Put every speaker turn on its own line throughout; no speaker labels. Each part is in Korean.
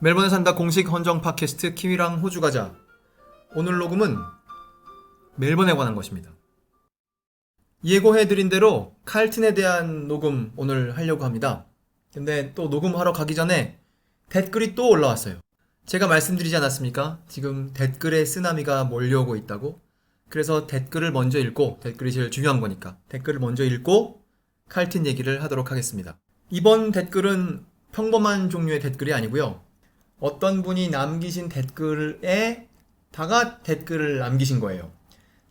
멜번에 산다 공식 헌정 팟캐스트 키위랑 호주 가자. 오늘 녹음은 멜번에 관한 것입니다. 예고해드린 대로 칼튼에 대한 녹음 오늘 하려고 합니다. 근데 또 녹음하러 가기 전에 댓글이 또 올라왔어요. 제가 말씀드리지 않았습니까? 지금 댓글에 쓰나미가 몰려오고 있다고. 그래서 댓글을 먼저 읽고, 댓글이 제일 중요한 거니까 댓글을 먼저 읽고 칼튼 얘기를 하도록 하겠습니다. 이번 댓글은 평범한 종류의 댓글이 아니고요. 어떤 분이 남기신 댓글에 다가 댓글을 남기신 거예요.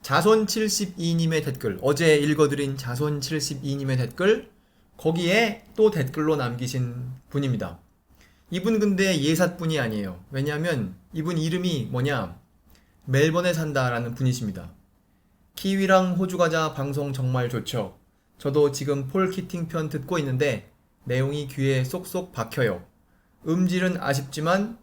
자손72님의 댓글, 어제 읽어드린 자손72님의 댓글, 거기에 또 댓글로 남기신 분입니다. 이분 근데 예삿분이 아니에요. 왜냐하면 이분 이름이 뭐냐, 멜번에 산다라는 분이십니다. 키위랑 호주 가자 방송 정말 좋죠. 저도 지금 폴 키팅 편 듣고 있는데 내용이 귀에 쏙쏙 박혀요. 음질은 아쉽지만,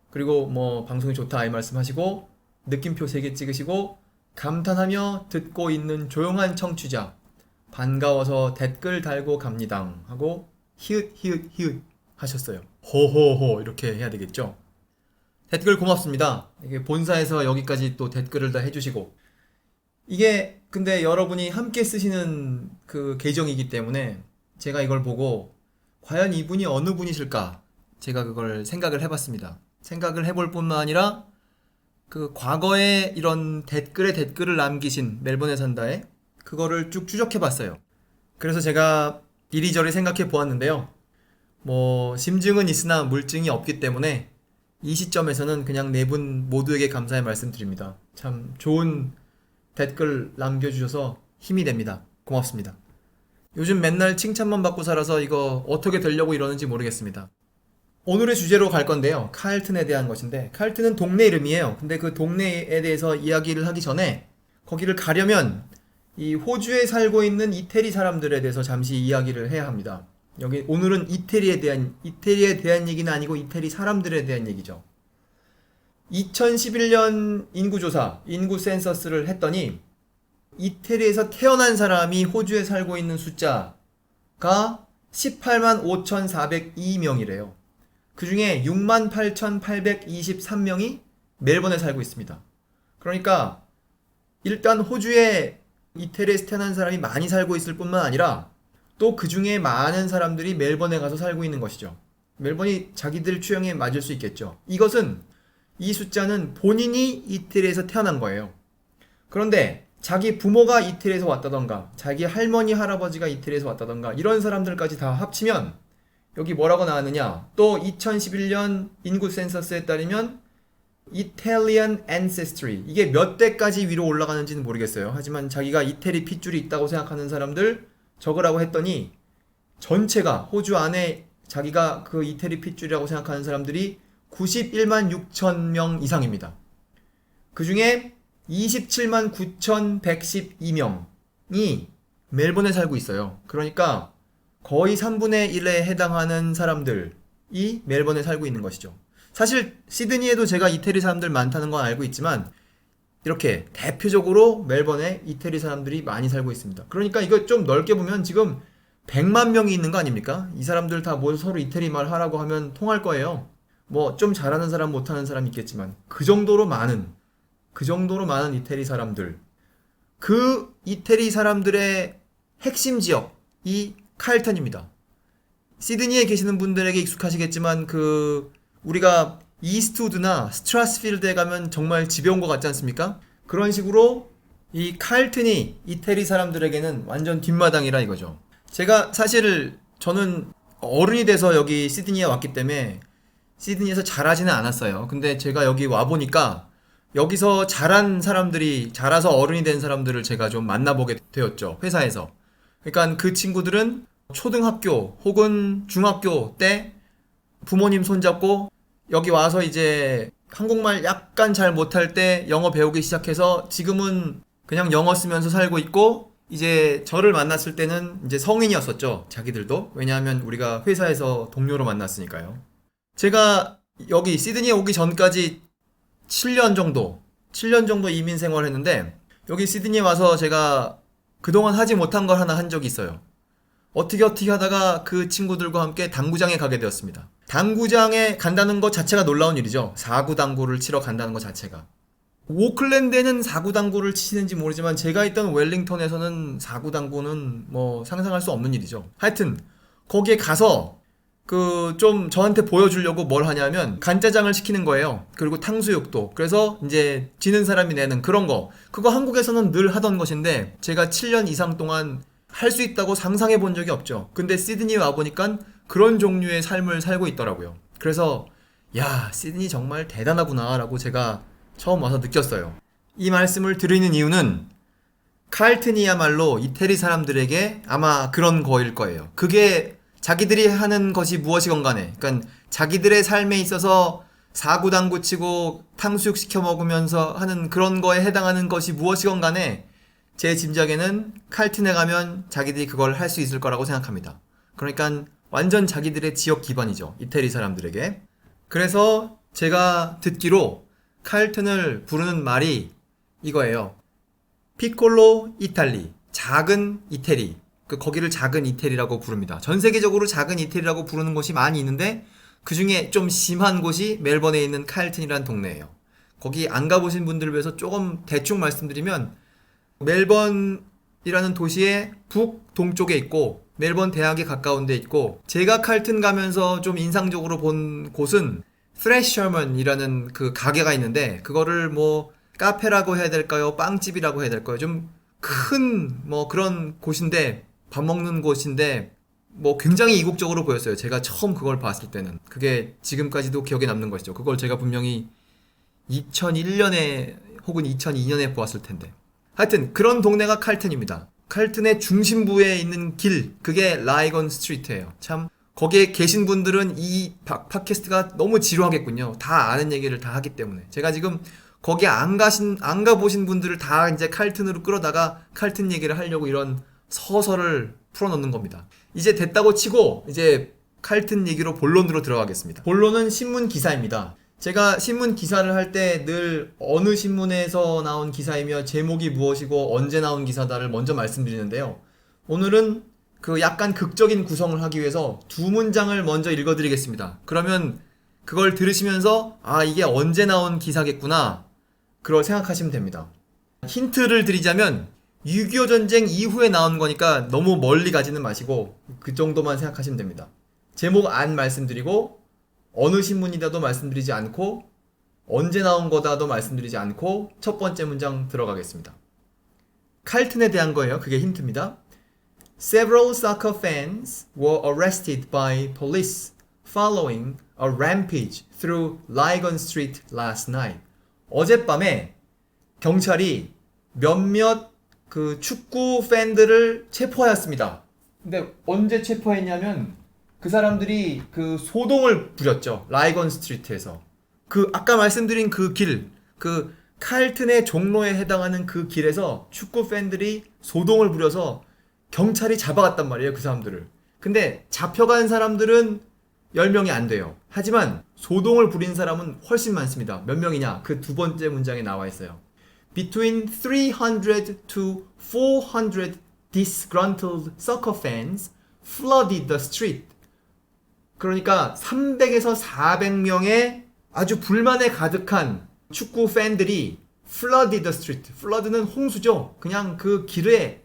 그리고 방송이 좋다 이 말씀하시고 느낌표 3개 찍으시고 감탄하며 듣고 있는 조용한 청취자, 반가워서 댓글 달고 갑니다 하고 히읗 하셨어요. 호호호 이렇게 해야 되겠죠. 댓글 고맙습니다. 이게 본사에서 여기까지 또 댓글을 다 해주시고, 이게 근데 여러분이 함께 쓰시는 그 계정이기 때문에 제가 이걸 보고 과연 이분이 어느 분이실까, 제가 그걸 생각을 해봤습니다. 생각을 해볼 뿐만 아니라 그 과거에 이런 댓글에 댓글을 남기신 멜번에 산다에 그거를 쭉 추적해봤어요. 그래서 제가 이리저리 생각해 보았는데요. 심증은 있으나 물증이 없기 때문에 이 시점에서는 그냥 네 분 모두에게 감사의 말씀드립니다. 참 좋은 댓글 남겨주셔서 힘이 됩니다. 고맙습니다. 요즘 맨날 칭찬만 받고 살아서 이거 어떻게 되려고 이러는지 모르겠습니다. 오늘의 주제로 갈 건데요. 칼튼에 대한 것인데, 칼튼은 동네 이름이에요. 근데 그 동네에 대해서 이야기를 하기 전에 거기를 가려면 이 호주에 살고 있는 이태리 사람들에 대해서 잠시 이야기를 해야 합니다. 오늘은 이태리에 대한 얘기는 아니고 이태리 사람들에 대한 얘기죠. 2011년 인구조사, 인구 센서스를 했더니 이태리에서 태어난 사람이 호주에 살고 있는 숫자가 18만 5,402명이래요. 그 중에 68,823명이 멜번에 살고 있습니다. 그러니까 일단 호주에 이태리에서 태어난 사람이 많이 살고 있을 뿐만 아니라 또 그 중에 많은 사람들이 멜번에 가서 살고 있는 것이죠. 멜번이 자기들 취향에 맞을 수 있겠죠. 이 숫자는 본인이 이태리에서 태어난 거예요. 그런데 자기 부모가 이태리에서 왔다던가, 자기 할머니, 할아버지가 이태리에서 왔다던가, 이런 사람들까지 다 합치면 여기 뭐라고 나왔느냐, 또 2011년 인구 센서스에 따르면 Italian ancestry, 이게 몇 대까지 위로 올라가는지는 모르겠어요. 하지만 자기가 이태리 핏줄이 있다고 생각하는 사람들 적으라고 했더니 전체가, 호주 안에 자기가 그 이태리 핏줄이라고 생각하는 사람들이 91만 6천 명 이상입니다. 그 중에 27만 9,112명이 멜번에 살고 있어요. 그러니까 거의 3분의 1에 해당하는 사람들이 멜번에 살고 있는 것이죠. 사실 시드니에도 제가 이태리 사람들 많다는 건 알고 있지만 이렇게 대표적으로 멜번에 이태리 사람들이 많이 살고 있습니다. 그러니까 이거 좀 넓게 보면 지금 100만 명이 있는 거 아닙니까? 이 사람들 다 모여서 서로 이태리 말 하라고 하면 통할 거예요. 좀 잘하는 사람, 못하는 사람 있겠지만 그 정도로 많은 이태리 사람들, 그 이태리 사람들의 핵심 지역이 칼튼입니다. 시드니에 계시는 분들에게 익숙하시겠지만 우리가 이스트우드나 스트라스필드에 가면 정말 집에 온 것 같지 않습니까? 그런 식으로 이 칼튼이 이태리 사람들에게는 완전 뒷마당이라 이거죠. 저는 어른이 돼서 여기 시드니에 왔기 때문에 시드니에서 자라지는 않았어요. 근데 제가 여기 와보니까 여기서 자라서 어른이 된 사람들을 제가 좀 만나보게 되었죠. 회사에서. 그러니까 그 친구들은 초등학교 혹은 중학교 때 부모님 손잡고 여기 와서 이제 한국말 약간 잘 못할 때 영어 배우기 시작해서 지금은 그냥 영어 쓰면서 살고 있고, 이제 저를 만났을 때는 이제 성인이었었죠. 자기들도. 왜냐하면 우리가 회사에서 동료로 만났으니까요. 제가 여기 시드니에 오기 전까지 7년 정도 이민 생활을 했는데, 여기 시드니에 와서 제가 그동안 하지 못한 걸 하나 한 적이 있어요. 어떻게 하다가 그 친구들과 함께 당구장에 가게 되었습니다. 당구장에 간다는 것 자체가 놀라운 일이죠. 사구 당구를 치러 간다는 것 자체가. 오클랜드에는 사구 당구를 치시는지 모르지만 제가 있던 웰링턴에서는 사구 당구는 뭐 상상할 수 없는 일이죠. 하여튼 거기에 가서 그 좀 저한테 보여주려고 뭘 하냐면 간짜장을 시키는 거예요. 그리고 탕수육도. 그래서 이제 지는 사람이 내는 그런 거. 그거 한국에서는 늘 하던 것인데 제가 7년 이상 동안 할 수 있다고 상상해 본 적이 없죠. 근데 시드니에 와보니까 그런 종류의 삶을 살고 있더라고요. 그래서 야, 시드니 정말 대단하구나 라고 제가 처음 와서 느꼈어요. 이 말씀을 드리는 이유는 칼튼이야말로 이태리 사람들에게 아마 그런 거일 거예요. 그게 자기들이 하는 것이 무엇이건 간에, 그러니까 자기들의 삶에 있어서 사구당구 치고 탕수육 시켜 먹으면서 하는 그런 거에 해당하는 것이 무엇이건 간에 제 짐작에는 칼튼에 가면 자기들이 그걸 할 수 있을 거라고 생각합니다. 그러니까 완전 자기들의 지역 기반이죠. 이태리 사람들에게. 그래서 제가 듣기로 칼튼을 부르는 말이 이거예요. 피콜로 이탈리, 작은 이태리. 거기를 작은 이태리라고 부릅니다. 전 세계적으로 작은 이태리라고 부르는 곳이 많이 있는데 그 중에 좀 심한 곳이 멜번에 있는 칼튼이라는 동네예요. 거기 안 가보신 분들을 위해서 조금 대충 말씀드리면 멜번이라는 도시의 북동쪽에 있고 멜번 대학에 가까운 데 있고 제가 칼튼 가면서 좀 인상적으로 본 곳은 스트레셔먼이라는 그 가게가 있는데 그거를 뭐 카페라고 해야 될까요? 빵집이라고 해야 될까요? 좀 큰 뭐 그런 곳인데 밥 먹는 곳인데 뭐 굉장히 이국적으로 보였어요. 제가 처음 그걸 봤을 때는. 그게 지금까지도 기억에 남는 것이죠. 그걸 제가 분명히 2001년에 혹은 2002년에 보았을 텐데. 하여튼 그런 동네가 칼튼입니다. 칼튼의 중심부에 있는 길, 그게 라이건 스트리트예요. 참 거기에 계신 분들은 이 팟캐스트가 너무 지루하겠군요. 다 아는 얘기를 다 하기 때문에. 제가 지금 거기 안 가보신 분들을 다 이제 칼튼으로 끌어다가 칼튼 얘기를 하려고 이런 서설을 풀어놓는 겁니다. 이제 됐다고 치고 이제 칼튼 얘기로 본론으로 들어가겠습니다. 본론은 신문 기사입니다. 제가 신문 기사를 할 때 늘 어느 신문에서 나온 기사이며 제목이 무엇이고 언제 나온 기사다를 먼저 말씀드리는데요. 오늘은 그 약간 극적인 구성을 하기 위해서 두 문장을 먼저 읽어드리겠습니다. 그러면 그걸 들으시면서 아, 이게 언제 나온 기사겠구나 그걸 생각하시면 됩니다. 힌트를 드리자면 6.25 전쟁 이후에 나온 거니까 너무 멀리 가지는 마시고 그 정도만 생각하시면 됩니다. 제목 안 말씀드리고 어느 신문이다도 말씀드리지 않고 언제 나온 거다도 말씀드리지 않고 첫 번째 문장 들어가겠습니다. 칼튼에 대한 거예요. 그게 힌트입니다. Several soccer fans were arrested by police following a rampage through Lygon Street last night. 어젯밤에 경찰이 몇몇 그 축구 팬들을 체포하였습니다. 근데 언제 체포했냐면 그 사람들이 그 소동을 부렸죠. 라이건 스트리트에서. 그 아까 말씀드린 그 길, 그 칼튼의 종로에 해당하는 그 길에서 축구 팬들이 소동을 부려서 경찰이 잡아갔단 말이에요. 그 사람들을. 근데 잡혀간 사람들은 10명이 안 돼요. 하지만 소동을 부린 사람은 훨씬 많습니다. 몇 명이냐? 그 두 번째 문장에 나와 있어요. Between 300 to 400 disgruntled soccer fans flooded the street. 그러니까 300에서 400명의 아주 불만에 가득한 축구 팬들이 flooded the street. flood는 홍수죠. 그냥 그 길에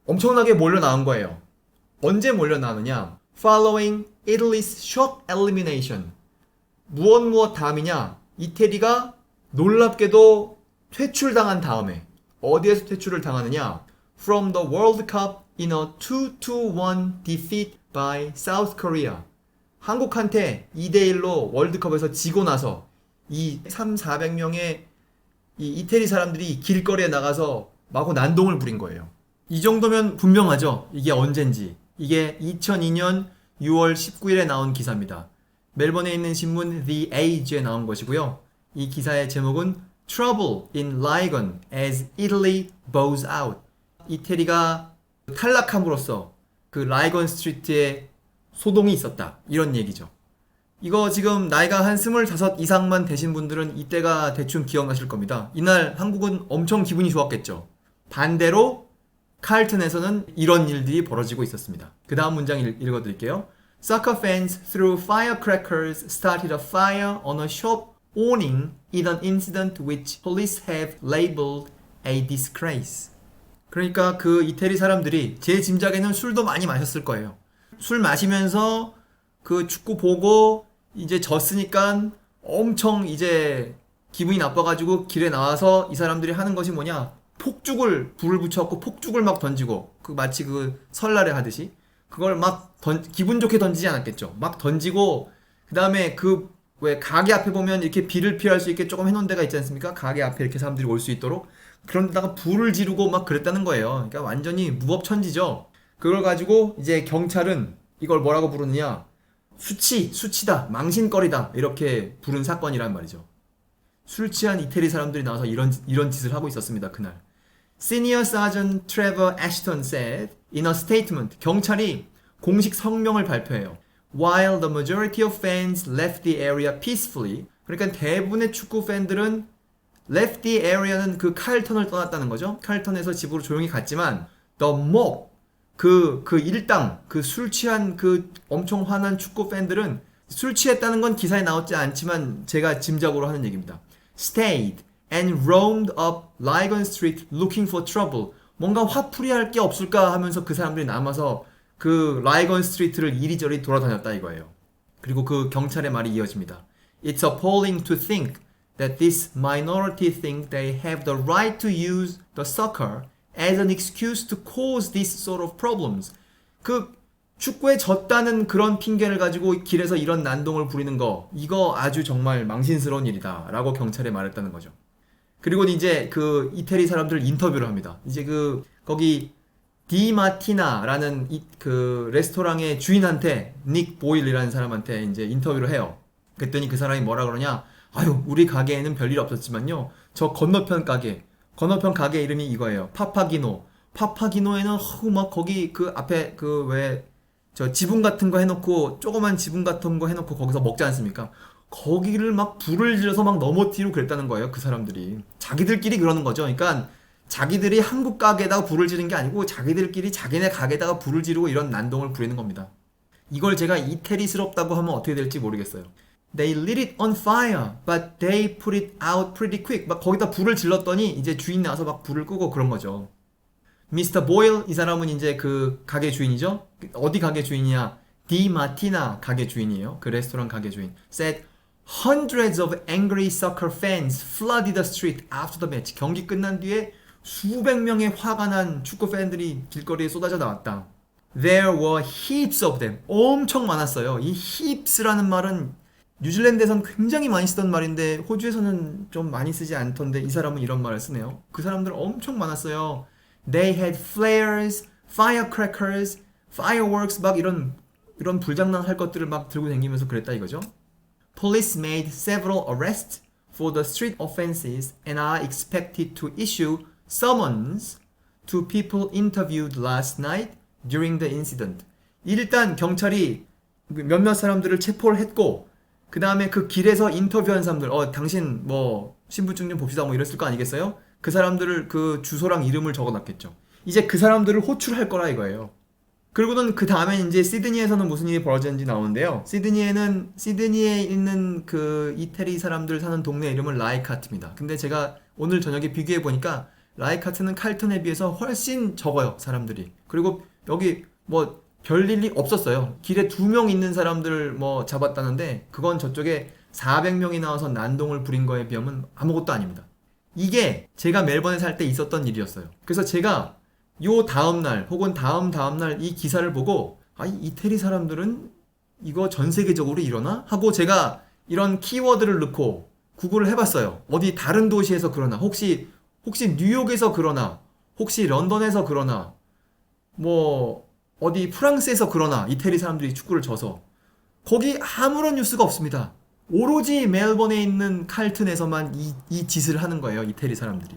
엄청나게 몰려 나온 거예요. 언제 몰려 나오느냐? Following Italy's shock elimination. 무엇 다음이냐? 이태리가 놀랍게도 퇴출당한 다음에 어디에서 퇴출을 당하느냐? From the World Cup in a 2-1 defeat by South Korea. 한국한테 2대1로 월드컵에서 지고 나서 이 300-400명의 이 이태리 사람들이 길거리에 나가서 마구 난동을 부린 거예요. 이 정도면 분명하죠. 이게 언젠지. 이게 2002년 6월 19일에 나온 기사입니다. 멜번에 있는 신문 The Age에 나온 것이고요. 이 기사의 제목은 Trouble in Lygon as Italy bows out. 이태리가 탈락함으로써 그 라이건 스트리트에 소동이 있었다. 이런 얘기죠. 이거 지금 나이가 한 25 이상만 되신 분들은 이때가 대충 기억나실 겁니다. 이날 한국은 엄청 기분이 좋았겠죠. 반대로 칼튼에서는 이런 일들이 벌어지고 있었습니다. 그 다음 문장 읽어드릴게요. Soccer fans threw firecrackers, started a fire on a shop awning in an incident which police have labeled a disgrace. 그러니까 그 이태리 사람들이 제 짐작에는 술도 많이 마셨을 거예요. 술 마시면서 그 축구 보고 이제 졌으니까 엄청 이제 기분이 나빠가지고 길에 나와서 이 사람들이 하는 것이 뭐냐? 불을 붙여갖고 폭죽을 막 던지고 그 마치 그 설날에 하듯이 그걸 막 기분 좋게 던지지 않았겠죠. 막 던지고 그 다음에 그 왜 가게 앞에 보면 이렇게 비를 피할 수 있게 조금 해놓은 데가 있지 않습니까? 가게 앞에 이렇게 사람들이 올 수 있도록 그런 데다가 불을 지르고 막 그랬다는 거예요. 그러니까 완전히 무법천지죠. 그걸 가지고 이제 경찰은 이걸 뭐라고 부르느냐? 수치다, 망신거리다 이렇게 부른 사건이란 말이죠. 술 취한 이태리 사람들이 나와서 이런 짓을 하고 있었습니다. 그날. Senior Sergeant Trevor Ashton said in a statement, 경찰이 공식 성명을 발표해요. While the majority of fans left the area peacefully, 그러니까 대부분의 축구 팬들은 left the area는 그 칼턴을 떠났다는 거죠. 칼턴에서 집으로 조용히 갔지만 the mob, 그 일당, 그 술 취한 그 엄청 화난 축구 팬들은 술 취했다는 건 기사에 나오지 않지만 제가 짐작으로 하는 얘기입니다. Stayed and roamed up Lygon Street looking for trouble. 뭔가 화풀이할 게 없을까 하면서 그 사람들이 남아서 그 라이건 스트리트를 이리저리 돌아다녔다 이거예요. 그리고 그 경찰의 말이 이어집니다. It's appalling to think that this minority think they have the right to use the soccer as an excuse to cause this sort of problems. 그 축구에 졌다는 그런 핑계를 가지고 길에서 이런 난동을 부리는 거 이거 아주 정말 망신스러운 일이다 라고 경찰에 말했다는 거죠. 그리고 이제 그 이태리 사람들 인터뷰를 합니다. 이제 그 거기 디마티나라는 그 레스토랑의 주인한테 닉 보일이라는 사람한테 이제 인터뷰를 해요. 그랬더니 그 사람이 뭐라 그러냐? 아유, 우리 가게에는 별일 없었지만요. 저 건너편 가게 이름이 이거예요. 파파기노에는 막 거기 그 앞에 그 왜 저 지붕 같은 거 해놓고 조그만 지붕 같은 거 해놓고 거기서 먹지 않습니까? 거기를 막 불을 질러서 막 넘어뜨리고 그랬다는 거예요. 그 사람들이 자기들끼리 그러는 거죠. 그러니까 자기들이 한국 가게에다가 불을 지른 게 아니고 자기들끼리 자기네 가게에다가 불을 지르고 이런 난동을 부리는 겁니다. 이걸 제가 이태리스럽다고 하면 어떻게 될지 모르겠어요. They lit it on fire, but they put it out pretty quick. 막 거기다 불을 질렀더니 이제 주인 나와서 막 불을 끄고 그런 거죠. Mr. Boyle 이 사람은 이제 그 가게 주인이죠. 어디 가게 주인이야? 디 마티나 가게 주인이에요. 그 레스토랑 가게 주인. Said hundreds of angry soccer fans flooded the street after the match. 경기 끝난 뒤에 수백 명의 화가 난 축구 팬들이 길거리에 쏟아져 나왔다. There were heaps of them. 엄청 많았어요. 이 heaps라는 말은 뉴질랜드에선 굉장히 많이 쓰던 말인데 호주에서는 좀 많이 쓰지 않던데 이 사람은 이런 말을 쓰네요. 그 사람들 엄청 많았어요. They had flares, firecrackers, fireworks 막 이런 불장난 할 것들을 막 들고 다니면서 그랬다 이거죠. Police made several arrests for the street offenses and are expected to issue summons to people interviewed last night during the incident. 일단 경찰이 몇몇 사람들을 체포를 했고 그 다음에 그 길에서 인터뷰한 사람들 당신 뭐 신분증 좀 봅시다 뭐 이랬을 거 아니겠어요? 그 사람들을 그 주소랑 이름을 적어놨겠죠. 이제 그 사람들을 호출할 거라 이거예요. 그리고는 그 다음에 이제 시드니에서는 무슨 일이 벌어졌는지 나오는데요. 시드니에 있는 그 이태리 사람들 사는 동네 이름은 라이카트입니다. 근데 제가 오늘 저녁에 비교해 보니까 라이카트는 칼튼에 비해서 훨씬 적어요, 사람들이. 그리고 여기 뭐 별일이 없었어요. 길에 2명 있는 사람들 뭐 잡았다는데 그건 저쪽에 400명이 나와서 난동을 부린 거에 비하면 아무것도 아닙니다. 이게 제가 멜번에 살 때 있었던 일이었어요. 그래서 제가 요 다음날 혹은 다음날 이 기사를 보고 이 이태리 사람들은 이거 전 세계적으로 이러나? 하고 제가 이런 키워드를 넣고 구글을 해봤어요. 어디 다른 도시에서 그러나? 혹시 뉴욕에서 그러나? 혹시 런던에서 그러나? 뭐 어디 프랑스에서 그러나? 이태리 사람들이 축구를 져서 거기 아무런 뉴스가 없습니다. 오로지 멜번에 있는 칼튼에서만 이 짓을 하는 거예요, 이태리 사람들이.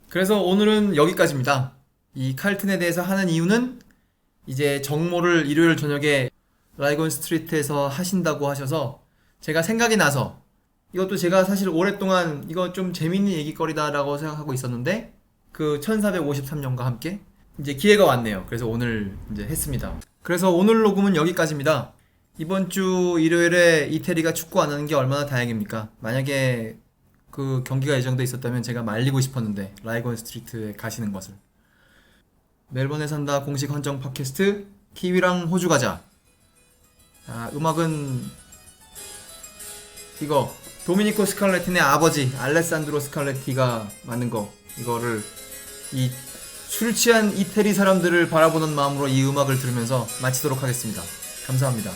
그래서 오늘은 여기까지입니다. 이 칼튼에 대해서 하는 이유는 이제 정모를 일요일 저녁에 라이건 스트리트에서 하신다고 하셔서 제가 생각이 나서 이것도 제가 사실 오랫동안 이거 좀 재밌는 얘기거리다라고 생각하고 있었는데 그 1453년과 함께 이제 기회가 왔네요. 그래서 오늘 이제 했습니다. 그래서 오늘 녹음은 여기까지입니다. 이번 주 일요일에 이태리가 축구 안 하는 게 얼마나 다행입니까? 만약에 그 경기가 예정돼 있었다면 제가 말리고 싶었는데 라이건 스트리트에 가시는 것을. 멜번에 산다 공식 헌정 팟캐스트 키위랑 호주 가자. 음악은 이거 도미니코 스칼레티의 아버지 알레산드로 스칼레티가 만든 거. 이거를 이 술 취한 이태리 사람들을 바라보는 마음으로 이 음악을 들으면서 마치도록 하겠습니다. 감사합니다.